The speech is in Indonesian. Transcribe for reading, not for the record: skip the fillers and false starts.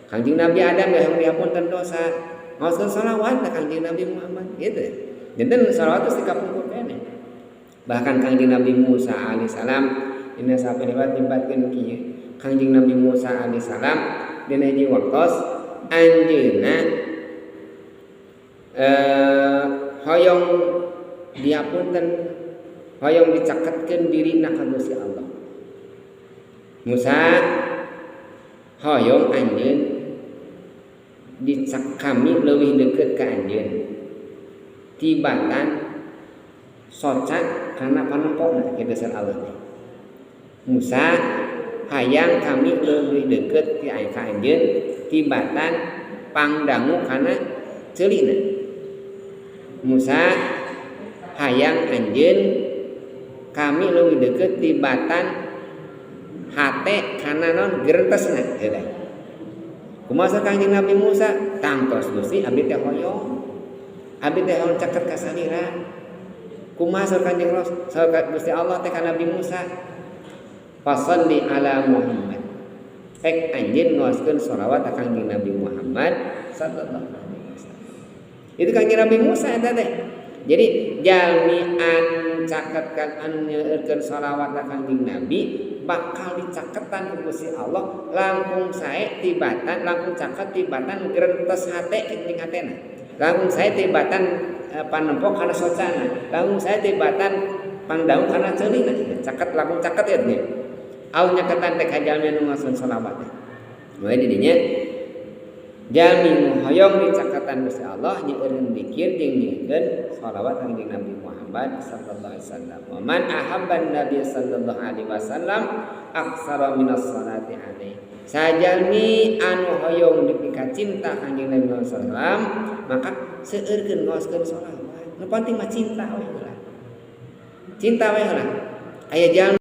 Kanjeng Nabi Adam yang dihapunten dosa. Ngaoskeun shalawat ka Kanjeng Nabi Muhammad gitu. Janten shalawat geus dikapungkur keneh. Bahkan Kanjeng Nabi Musa alaihissalam dina sapaliwat nyebutkeun kieu. Kanjeng Nabi Musa alaihissalam dina hiji waktos anjeunna hoyong dihapunten hoyong dicaketkeun dirina ka Gusti Allah. Musa hoyong anjeun kami leuwih deukeut ka anjeun tibatan soca kana panempona kitu san Allah teh. Musa hayang kami leuwih deukeut ti ka anjeun tibatan pangdangu kana ceulina. Musa hayang anjeun kami leuwih deukeut tibatan hate kana non gerentesna teh. Kumaha Kanjeng Nabi Musa tangtos Gusti abdi teh hoyong. Abdi teh hoyong caket ka salira. Kumaha Kanjeng Gusti Allah teh ka Nabi Musa. Fashalli ala Muhammad. Ek anjeun ngaoskeun shalawat ka Kanjeng Nabi Muhammad sallallahu alaihi wasallam. Itu Kanjeng Nabi Musa eta teh. Jadi jalmi anu caketan anu nyeueurkeun shalawat ka Kanjeng Nabi bakal dicaketan ku Gusti Allah langkung sae tibatan langkung caket tibatan gerentes hate jeung hatena. Langkung sae tibatan panempok kana socana. Langkung sae tibatan pangdaung kana ceulina. Caket langkung caket ya teh. Au nyaketan teh ka jalmi anu ngaoskeun shalawat. Mulai di dinya jalmi nu hoyong dicaketan Gusti Allah nyeueurkeun zikir jeung nyeueurkeun shalawat ka Nabi Muhammad sallallahu alaihi wasallam. Wa man ahabban Nabi sallallahu alaihi wasallam aksara minas salati alaihi. Sajalmi anu hoyong dipika cinta ka Nabi Muhammad sallallahu alaihi wasallam, maka seueurkeun ngaoskeun shalawat. Nu penting mah cinta we heula. Cinta we heula. Aya jalmi